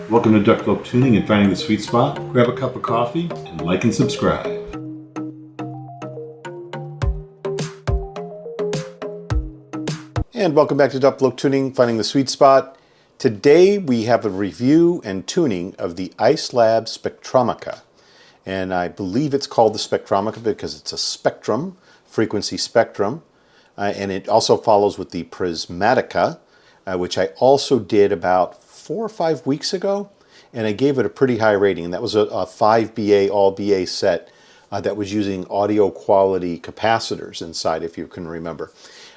Welcome to Duck Tuning and Finding the Sweet Spot. Grab a cup of coffee and like and subscribe. And welcome back to Duck Tuning, Finding the Sweet Spot. Today we have a review and tuning of the iSlab Spectrumica. And I believe it's called the Spectrumica because it's a spectrum, frequency spectrum. And it also follows with the Prismatica, which I also did about 4 or 5 weeks ago. And I gave it a pretty high rating. That was a 5BA, all BA set that was using audio quality capacitors inside, if you can remember.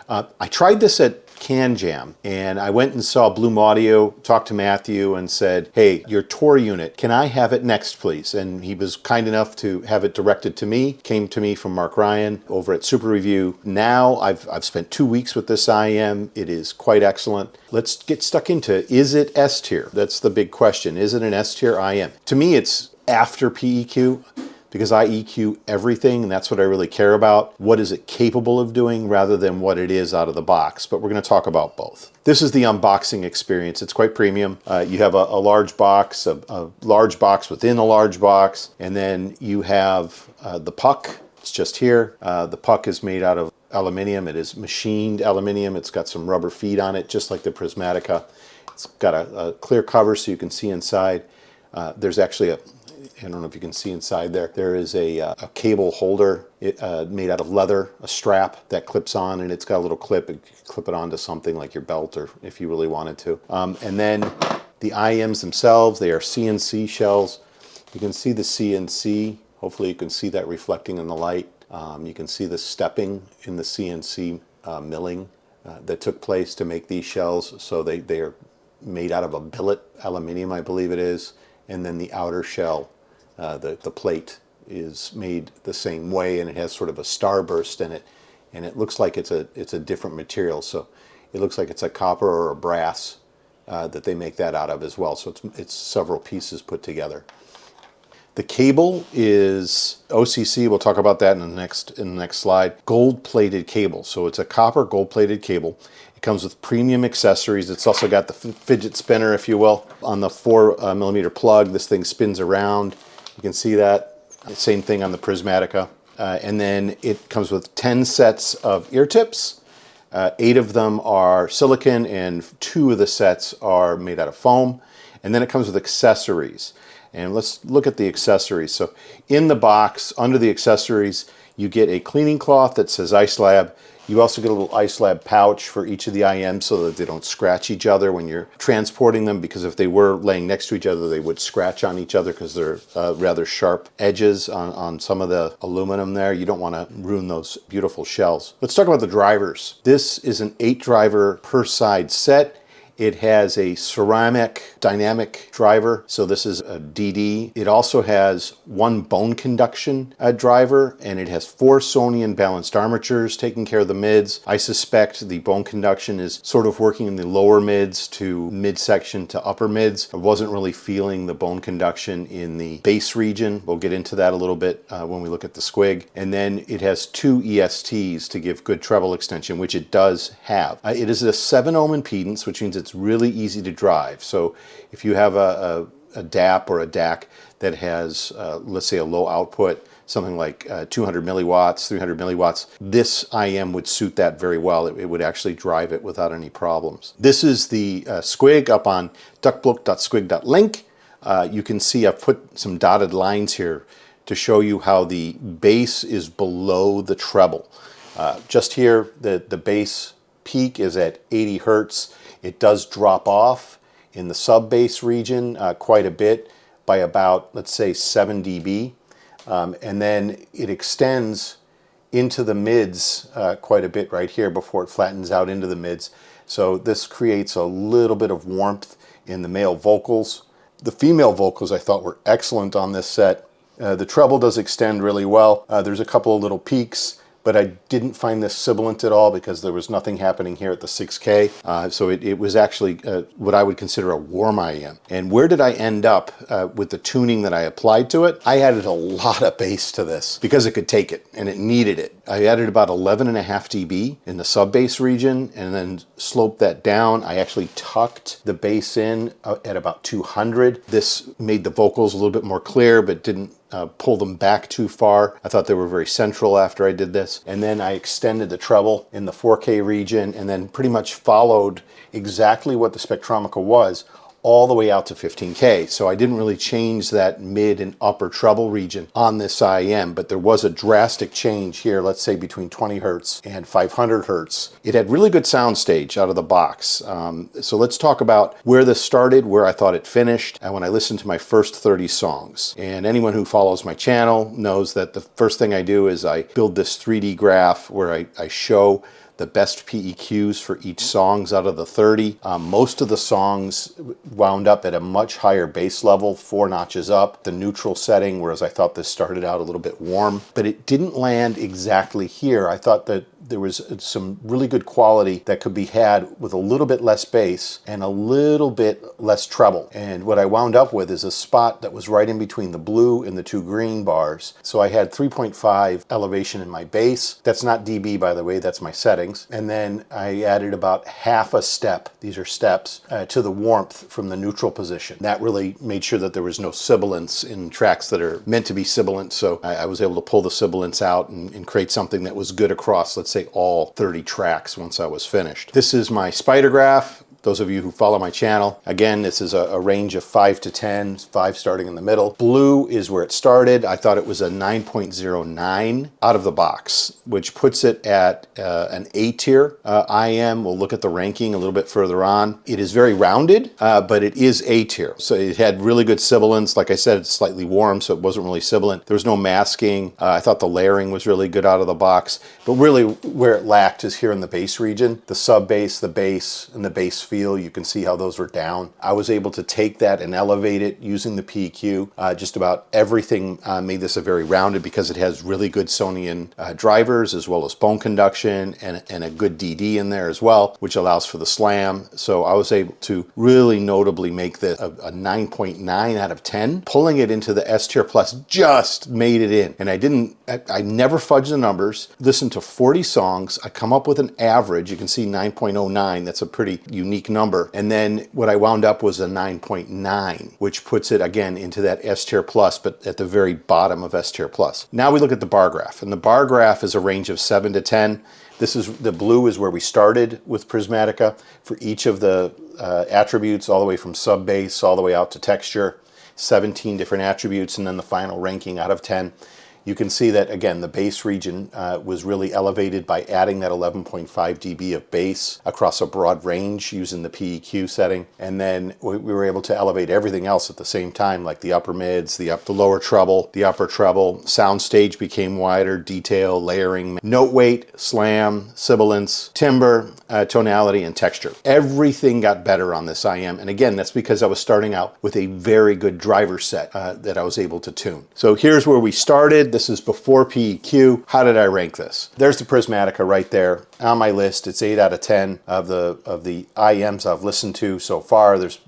I tried this at CanJam, and I went and saw Bloom Audio, talked to Matthew and said, hey, your tour unit, can I have it next, please? And he was kind enough to have it directed to me, came to me from Mark Ryan over at Super Review. Now I've spent 2 weeks with this IEM. It is quite excellent. Let's get stuck into, is it S tier? That's the big question. Is it an S tier IEM? To me, it's after PEQ, because I EQ everything, and that's what I really care about. What is it capable of doing rather than what it is out of the box? But we're going to talk about both. This is the unboxing experience. It's quite premium. You have a large box, a large box within a large box, and then you have the puck. It's just here. The puck is made out of aluminum. It is machined aluminum. It's got some rubber feet on it, just like the Prismatica. It's got a clear cover so you can see inside. There's actually I don't know if you can see inside there. There is a cable holder made out of leather, a strap that clips on, and it's got a little clip. You can clip it onto something like your belt, or if you really wanted to. And then the IEMs themselves, they are CNC shells. You can see the CNC. Hopefully you can see that reflecting in the light. You can see the stepping in the CNC milling that took place to make these shells. So they are made out of a billet aluminum, I believe it is. And then the outer shell, the plate, is made the same way, and it has sort of a starburst in it, and it looks like it's a different material. So it looks like it's a copper or a brass that they make that out of as well. So it's several pieces put together. The cable is OCC. We'll talk about that in the next slide. Gold-plated cable. So it's a copper gold-plated cable. It comes with premium accessories. It's also got the fidget spinner, if you will, on the 4mm plug. This thing spins around. You can see that. Same thing on the Prismatica. And then it comes with 10 sets of ear tips. 8 of them are silicon, and 2 of the sets are made out of foam. And then it comes with accessories. And let's look at the accessories. So in the box, under the accessories, you get a cleaning cloth that says iSlab. You also get a little iSlab pouch for each of the IEMs so that they don't scratch each other when you're transporting them, because if they were laying next to each other, they would scratch on each other because they're rather sharp edges on some of the aluminum there. You don't want to ruin those beautiful shells. Let's talk about the drivers. This is an 8-driver per side set. It has a ceramic dynamic driver, so this is a DD. It also has 1 bone conduction driver, and it has 4 Sonian balanced armatures taking care of the mids. I suspect the bone conduction is sort of working in the lower mids to midsection to upper mids. I wasn't really feeling the bone conduction in the bass region. We'll get into that a little bit when we look at the Squig. And then it has 2 ESTs to give good treble extension, which it does have. It is a 7 ohm impedance, which means it's really easy to drive. So if you have a DAP or a DAC that has, let's say, a low output, something like 200 milliwatts, 300 milliwatts, this IEM would suit that very well. It would actually drive it without any problems. This is the Squig up on duckbook.squig.link. You can see I've put some dotted lines here to show you how the bass is below the treble. Just here, the bass peak is at 80 hertz. It does drop off in the sub-bass region quite a bit by about, let's say, 7 dB. And then it extends into the mids quite a bit right here before it flattens out into the mids. So this creates a little bit of warmth in the male vocals. The female vocals I thought were excellent on this set. The treble does extend really well. There's a couple of little peaks, but I didn't find this sibilant at all because there was nothing happening here at the 6K. So it was actually what I would consider a warm IEM. And where did I end up with the tuning that I applied to it? I added a lot of bass to this because it could take it and it needed it. I added about 11.5 dB in the sub bass region and then sloped that down. I actually tucked the bass in at about 200. This made the vocals a little bit more clear, but didn't pull them back too far. I thought they were very central after I did this. And then I extended the treble in the 4K region and then pretty much followed exactly what the Spectrumica was all the way out to 15K. So I didn't really change that mid and upper treble region on this IEM, but there was a drastic change here, let's say between 20 Hertz and 500 Hertz. It had really good soundstage out of the box. So let's talk about where this started, where I thought it finished, and when I listened to my first 30 songs. And anyone who follows my channel knows that the first thing I do is I build this 3D graph where I show the best PEQs for each songs out of the 30. Most of the songs wound up at a much higher bass level, 4 notches up, the neutral setting, whereas I thought this started out a little bit warm, but it didn't land exactly here. I thought that there was some really good quality that could be had with a little bit less bass and a little bit less treble. And what I wound up with is a spot that was right in between the blue and the 2 green bars. So I had 3.5 elevation in my bass. That's not dB, by the way, that's my settings. And then I added about half a step, these are steps, to the warmth from the neutral position. That really made sure that there was no sibilance in tracks that are meant to be sibilant. So I was able to pull the sibilance out and create something that was good across, let's say, all 30 tracks once I was finished. This is my spider graph. Those of you who follow my channel, again, this is a range of 5 to 10, 5 starting in the middle. Blue is where it started. I thought it was a 9.09 out of the box, which puts it at an A tier IEM. We'll look at the ranking a little bit further on. It is very rounded, but it is A tier. So it had really good sibilance. Like I said, it's slightly warm, so it wasn't really sibilant. There was no masking. I thought the layering was really good out of the box, but really where it lacked is here in the bass region. The sub bass, the bass, and the bass feel, you can see how those were down. I was able to take that and elevate it using the PEQ. Just about everything made this a very rounded because it has really good Sonian drivers as well as bone conduction and a good DD in there as well, which allows for the slam. So I was able to really notably make this a 9.9 out of 10. Pulling it into the S tier plus just made it in. And I never fudged the numbers. Listened to 40 songs. I come up with an average. You can see 9.09. That's a pretty unique number. And then what I wound up was a 9.9, which puts it again into that S tier plus, but at the very bottom of S tier plus. Now we look at the bar graph, and the bar graph is a range of 7 to 10. This is the blue is where we started with Prismatica for each of the attributes, all the way from sub bass all the way out to texture, 17 different attributes, and then the final ranking out of 10. You can see that, again, the bass region was really elevated by adding that 11.5 dB of bass across a broad range using the PEQ setting. And then we were able to elevate everything else at the same time, like the upper mids, the lower treble, the upper treble. Soundstage became wider, detail, layering, note weight, slam, sibilance, timbre, tonality, and texture. Everything got better on this IEM. And again, that's because I was starting out with a very good driver set that I was able to tune. So here's where we started. This is before PEQ. How did I rank this? There's the Prismatica right there on my list. It's 8 out of 10 of the IEMs I've listened to so far. There's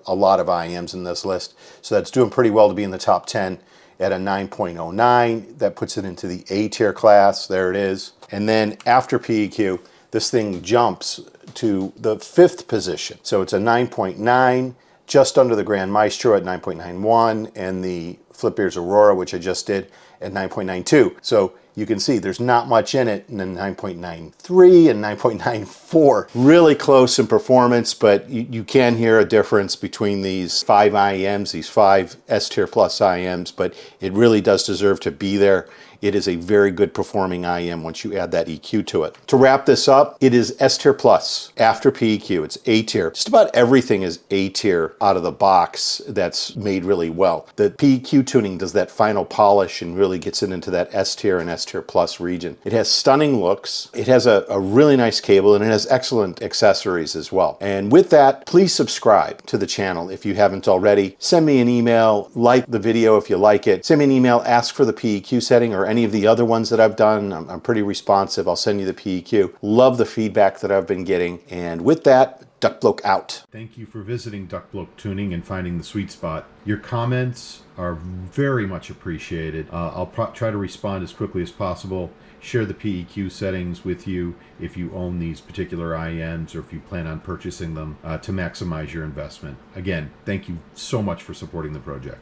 a lot of IEMs in this list, so that's doing pretty well to be in the top 10 at a 9.09. That puts it into the A tier class. There it is. And then after PEQ, this thing jumps to the 5th position. So it's a 9.9, just under the Grand Maestro at 9.91, and the Flip Ears Aurora, which I just did, at 9.92. So you can see there's not much in it, and then 9.93 and 9.94. Really close in performance, but you can hear a difference between these 5 IEMs, these 5 S tier plus IEMs, but it really does deserve to be there. It is a very good performing IEM once you add that EQ to it. To wrap this up, it is S tier plus after PEQ. It's A tier. Just about everything is A tier out of the box that's made really well. The PEQ tuning does that final polish and really gets it into that S tier and S tier plus region. It has stunning looks. It has a really nice cable, and it has excellent accessories as well. And with that, please subscribe to the channel if you haven't already. Send me an email, like the video if you like it. Send me an email, ask for the PEQ setting or any of the other ones that I've done. I'm pretty responsive. I'll send you the PEQ. Love the feedback that I've been getting. And with that, Duckbloke out. Thank you for visiting Duckbloke Tuning and finding the sweet spot. Your comments are very much appreciated. I'll try to respond as quickly as possible. Share the PEQ settings with you if you own these particular IEMs or if you plan on purchasing them to maximize your investment. Again, thank you so much for supporting the project.